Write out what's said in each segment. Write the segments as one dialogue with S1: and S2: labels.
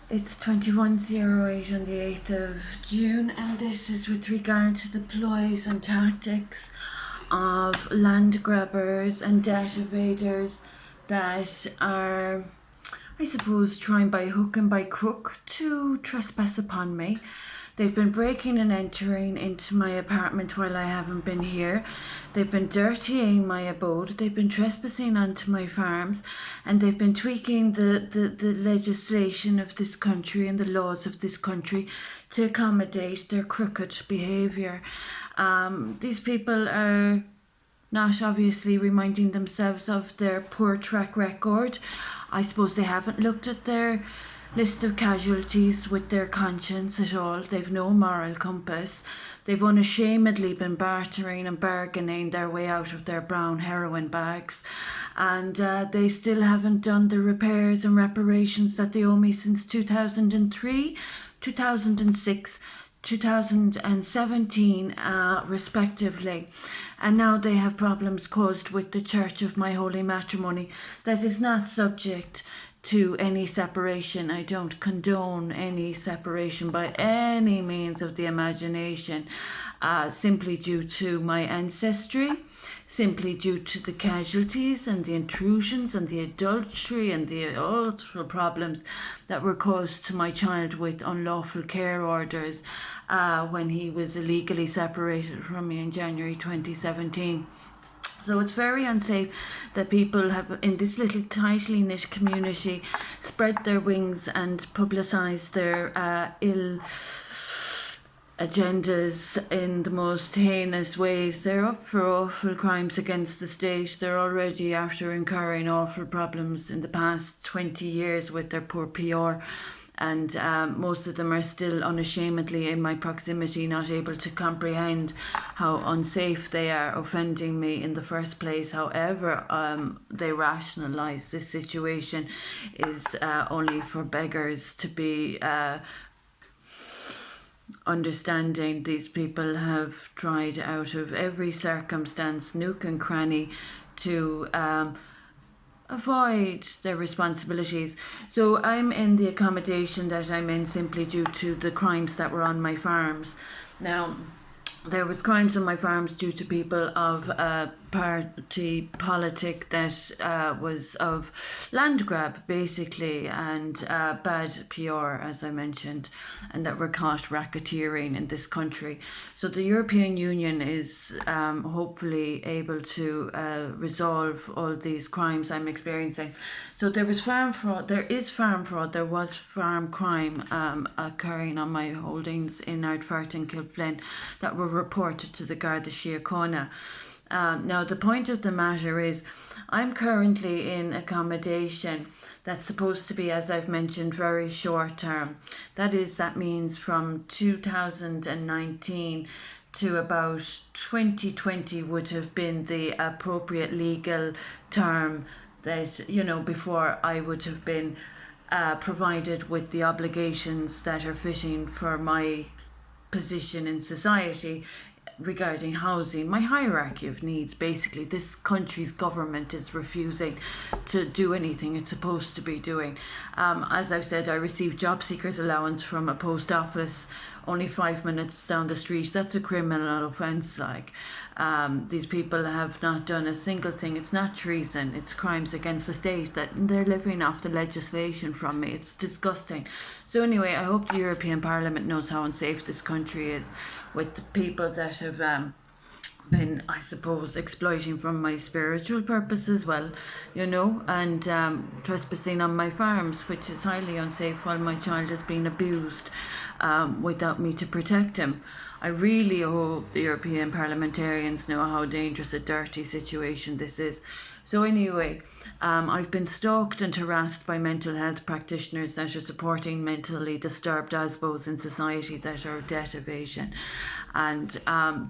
S1: It's 21:08 on the 8th of June, and this is with regard to the ploys and tactics of land grabbers and debt evaders that are, I suppose, trying by hook and by crook to trespass upon me. They've been breaking and entering into my apartment while I haven't been here. They've been dirtying my abode. They've been trespassing onto my farms, and they've been tweaking the legislation of this country and the laws of this country to accommodate their crooked behaviour. These people are not obviously reminding themselves of their poor track record. I suppose they haven't looked at their list of casualties with their conscience at all. They've no moral compass. They've unashamedly been bartering and bargaining their way out of their brown heroin bags, and they still haven't done the repairs and reparations that they owe me since 2003, 2006, 2017, respectively. And now they have problems caused with the Church of My Holy Matrimony that is not subject to any separation. I don't condone any separation by any means of the imagination, simply due to my ancestry, simply due to the casualties and the intrusions and the adultery and the awful problems that were caused to my child with unlawful care orders when he was illegally separated from me in January 2017. So it's very unsafe that people have, in this little tightly knit community, spread their wings and publicise their ill agendas in the most heinous ways. They're up for awful crimes against the state. They're already after incurring awful problems in the past 20 years with their poor PR. And most of them are still unashamedly in my proximity, not able to comprehend how unsafe they are offending me in the first place. However, they rationalise this situation is only for beggars to be understanding. These people have tried out of every circumstance, nook and cranny, to avoid their responsibilities. So I'm in the accommodation that I'm in simply due to the crimes that were on my farms. Now, there was crimes on my farms due to people of party politic that was of land grab, basically, and bad PR, as I mentioned, and that were caught racketeering in this country. So the European Union is hopefully able to resolve all these crimes I'm experiencing. So there was farm fraud, there is farm fraud, there was farm crime occurring on my holdings in Ardfert and Kilflynn that were reported to the Garda Síochána. Now, the point of the matter is, I'm currently in accommodation that's supposed to be, as I've mentioned, very short term. That means from 2019 to about 2020 would have been the appropriate legal term that, before I would have been provided with the obligations that are fitting for my position in society regarding housing, my hierarchy of needs. Basically, this country's government is refusing to do anything it's supposed to be doing. As I've said, I received job seekers allowance from a post office only 5 minutes down the street. That's a criminal offence. These people have not done a single thing. It's not treason, it's crimes against the state that they're living off the legislation from me. It's disgusting. So anyway, I hope the European Parliament knows how unsafe this country is with the people that have been, I suppose, exploiting from my spiritual purpose as well, and trespassing on my farms, which is highly unsafe while my child is being abused without me to protect him. I really hope the European parliamentarians know how dangerous a dirty situation this is. So anyway, I've been stalked and harassed by mental health practitioners that are supporting mentally disturbed Asbos in society that are debt evasion. And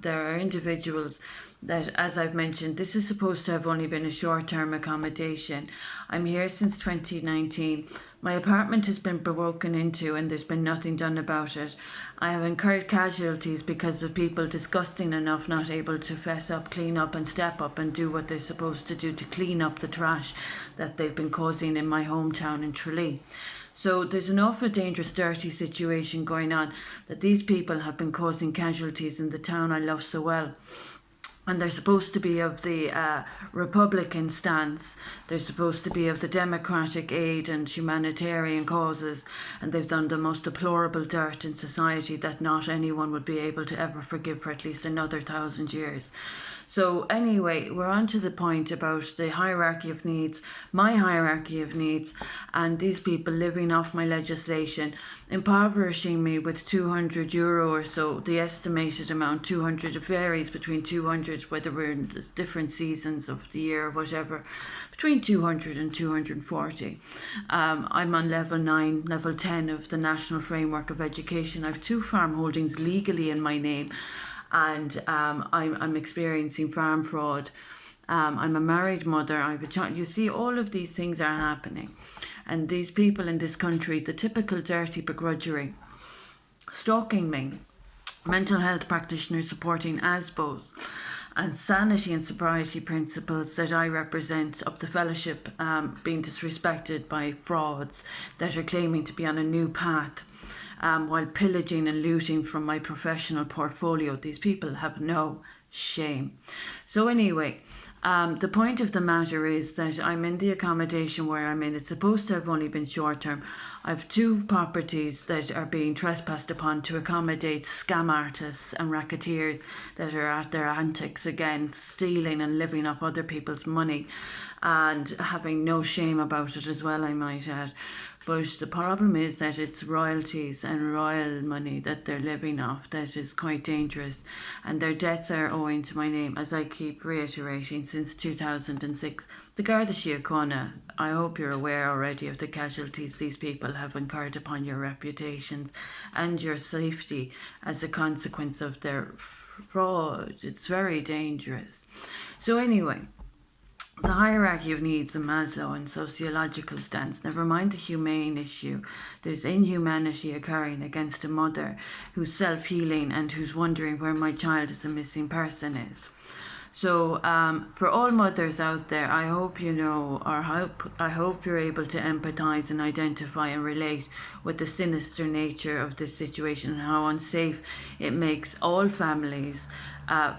S1: there are individuals that, as I've mentioned, this is supposed to have only been a short-term accommodation. I'm here since 2019. My apartment has been broken into and there's been nothing done about it. I have incurred casualties because of people disgusting enough not able to fess up, clean up and step up and do what they're supposed to do to clean up the trash that they've been causing in my hometown in Tralee. So there's an awful dangerous, dirty situation going on that these people have been causing casualties in the town I love so well. And they're supposed to be of the Republican stance. They're supposed to be of the democratic aid and humanitarian causes. And they've done the most deplorable dirt in society that not anyone would be able to ever forgive for at least another 1,000 years. So anyway, we're on to the point about the hierarchy of needs, my hierarchy of needs, and these people living off my legislation, impoverishing me with €200 or so, the estimated amount, 200, it varies between 200, whether we're in the different seasons of the year or whatever, between 200 and 240. I'm on level 9, level 10 of the National Framework of Education. I have 2 farm holdings legally in my name, and I'm experiencing farm fraud. I'm a married mother. I have a child. You see, all of these things are happening. And these people in this country, the typical dirty begrudgery, stalking me, mental health practitioners supporting Asbos, and sanity and sobriety principles that I represent of the fellowship being disrespected by frauds that are claiming to be on a new path. While pillaging and looting from my professional portfolio. These people have no shame. So anyway, the point of the matter is that I'm in the accommodation where I'm in. It's supposed to have only been short term. I have 2 properties that are being trespassed upon to accommodate scam artists and racketeers that are at their antics again, stealing and living off other people's money and having no shame about it as well, I might add. But the problem is that it's royalties and royal money that they're living off that is quite dangerous. And their debts are owing to my name, as I keep reiterating, since 2006. The Garda Síochána, I hope you're aware already of the casualties these people have incurred upon your reputations and your safety as a consequence of their fraud. It's very dangerous. So anyway, the hierarchy of needs, the Maslow and sociological stance, never mind the humane issue. There's inhumanity occurring against a mother who's self-healing and who's wondering where my child as a missing person is. So for all mothers out there, I hope you know, or I hope you're able to empathise and identify and relate with the sinister nature of this situation and how unsafe it makes all families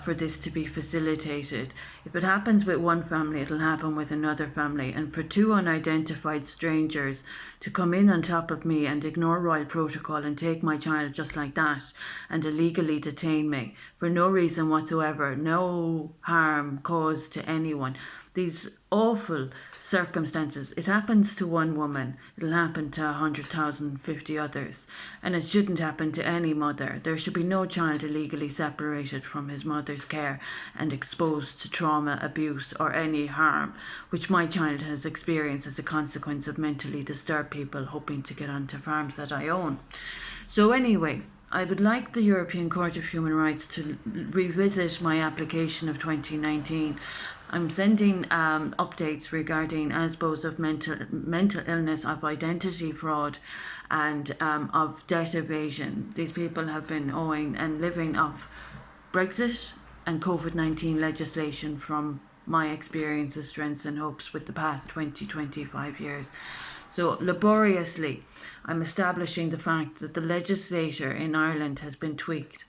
S1: for this to be facilitated. If it happens with one family, it'll happen with another family. And for 2 unidentified strangers to come in on top of me and ignore royal protocol and take my child just like that and illegally detain me for no reason whatsoever, no harm caused to anyone. These awful circumstances. It happens to one woman, it'll happen to 100,050 others. And it shouldn't happen to any mother. There should be no child illegally separated from his mother's care and exposed to trauma, abuse or any harm, which my child has experienced as a consequence of mentally disturbed people hoping to get onto farms that I own. So anyway, I would like the European Court of Human Rights to revisit my application of 2019. I'm sending updates regarding Asbos of mental illness, of identity fraud and of debt evasion. These people have been owing and living off Brexit and COVID-19 legislation from my experiences, strengths and hopes with the past 20-25 years. So laboriously, I'm establishing the fact that the legislature in Ireland has been tweaked.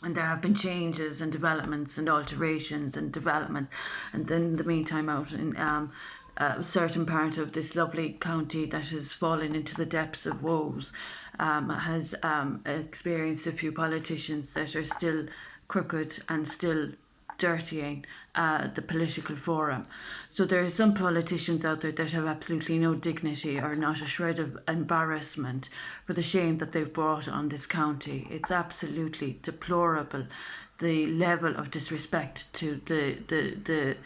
S1: And there have been changes and developments and alterations and development. And then in the meantime, out in a certain part of this lovely county that has fallen into the depths of woes, has experienced a few politicians that are still crooked and still dirtying the political forum. So there are some politicians out there that have absolutely no dignity or not a shred of embarrassment for the shame that they've brought on this county. It's absolutely deplorable, the level of disrespect to the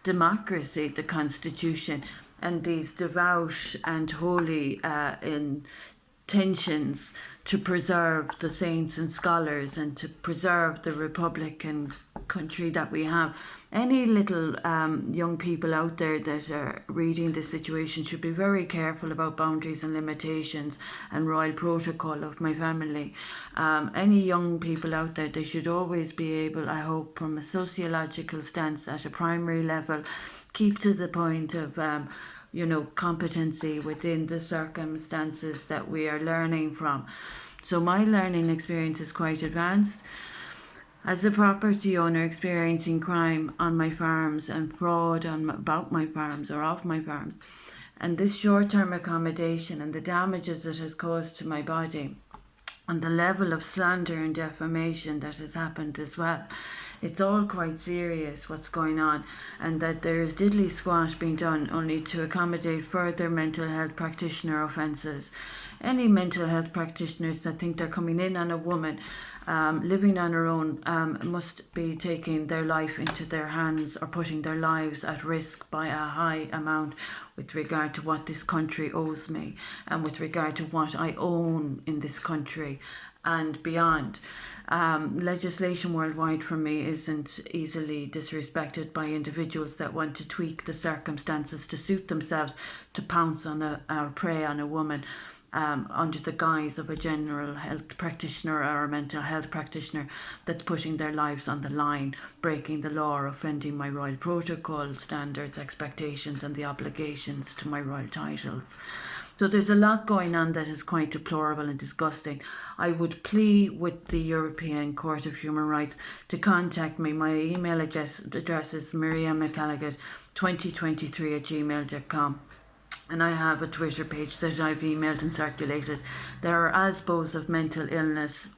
S1: democracy, the constitution, and these devout and holy tensions to preserve the saints and scholars and to preserve the republican country that we have. Any little young people out there that are reading this situation should be very careful about boundaries and limitations and royal protocol of my family. Any young people out there, they should always be able, I hope, from a sociological stance at a primary level, keep to the point of competency within the circumstances that we are learning from. So my learning experience is quite advanced. As a property owner experiencing crime on my farms and fraud about my farms or off my farms, and this short-term accommodation and the damages it has caused to my body, and the level of slander and defamation that has happened as well. It's all quite serious what's going on, and that there is diddly squash being done only to accommodate further mental health practitioner offences. Any mental health practitioners that think they're coming in on a woman living on her own must be taking their life into their hands or putting their lives at risk by a high amount with regard to what this country owes me and with regard to what I own in this country and beyond. Legislation worldwide for me isn't easily disrespected by individuals that want to tweak the circumstances to suit themselves, to pounce on or prey on a woman under the guise of a general health practitioner or a mental health practitioner that's putting their lives on the line, breaking the law, or offending my royal protocol standards, expectations and the obligations to my royal titles. So there's a lot going on that is quite deplorable and disgusting. I would plea with the European Court of Human Rights to contact me. My email address is miriammcallaghan2023@gmail.com. And I have a Twitter page that I've emailed and circulated. There are Asbos of mental illness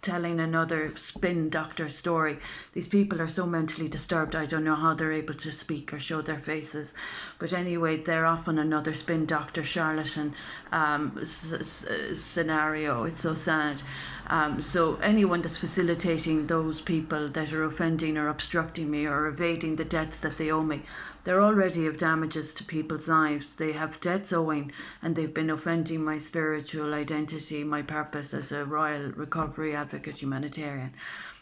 S1: telling another spin doctor story. These people are so mentally disturbed, I don't know how they're able to speak or show their faces. But anyway, they're often another spin doctor charlatan scenario. It's so sad. So anyone that's facilitating those people that are offending or obstructing me or evading the debts that they owe me, they're already of damages to people's lives. They have debts owing, and they've been offending my spiritual identity, my purpose as a royal recovery advocate humanitarian.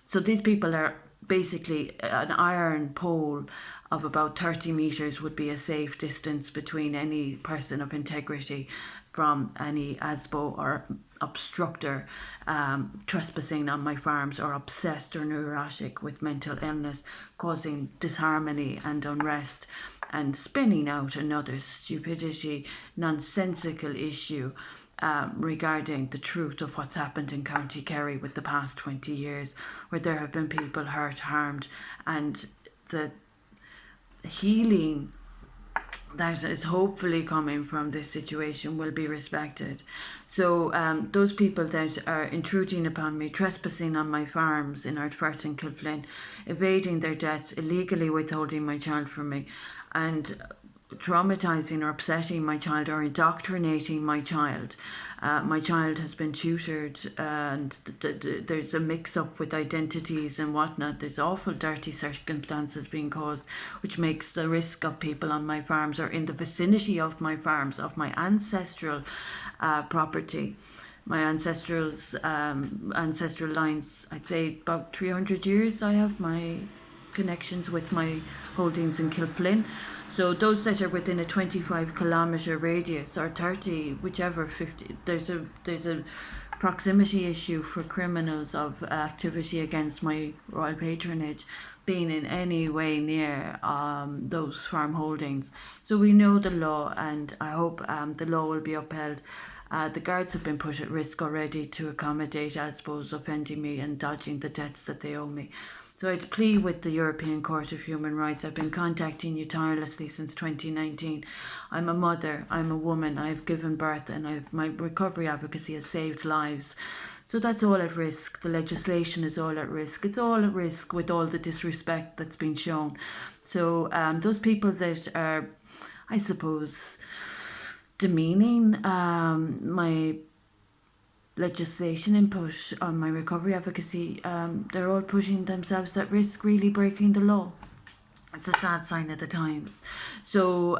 S1: So these people are basically an iron pole of about 30 metres would be a safe distance between any person of integrity from any Asbo or obstructor trespassing on my farms or obsessed or neurotic with mental illness, causing disharmony and unrest and spinning out another stupidity, nonsensical issue regarding the truth of what's happened in County Kerry with the past 20 years, where there have been people hurt, harmed, and the healing that is hopefully coming from this situation will be respected. So those people that are intruding upon me, trespassing on my farms in Ardfert and Kilflynn, evading their debts, illegally withholding my child from me, and traumatizing or upsetting my child or indoctrinating my child. My child has been tutored and there's a mix-up with identities and whatnot. There's awful dirty circumstances being caused, which makes the risk of people on my farms or in the vicinity of my farms, of my ancestral property, my ancestral lines. I'd say about 300 years I have my connections with my holdings in Kilflynn. So those that are within a 25-kilometre radius or 30, whichever, 50, there's a proximity issue for criminals of activity against my royal patronage being in any way near those farm holdings. So we know the law, and I hope the law will be upheld. The guards have been put at risk already to accommodate Asbos offending me and dodging the debts that they owe me. So I'd plea with the European Court of Human Rights. I've been contacting you tirelessly since 2019. I'm a mother, I'm a woman, I've given birth, and my recovery advocacy has saved lives. So that's all at risk. The legislation is all at risk. It's all at risk with all the disrespect that's been shown. So those people that are, I suppose, demeaning my legislation input on my recovery advocacy, they're all putting themselves at risk, really breaking the law. It's a sad sign of the times. So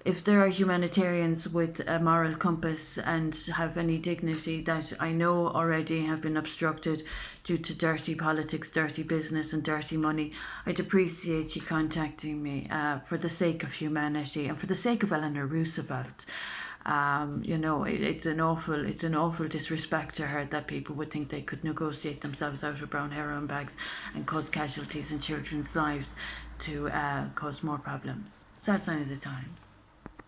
S1: if there are humanitarians with a moral compass and have any dignity that I know already have been obstructed due to dirty politics, dirty business, and dirty money, I'd appreciate you contacting me for the sake of humanity and for the sake of Eleanor Roosevelt. It's an awful disrespect to her that people would think they could negotiate themselves out of brown heroin bags and cause casualties in children's lives to cause more problems. Sad sign of the times.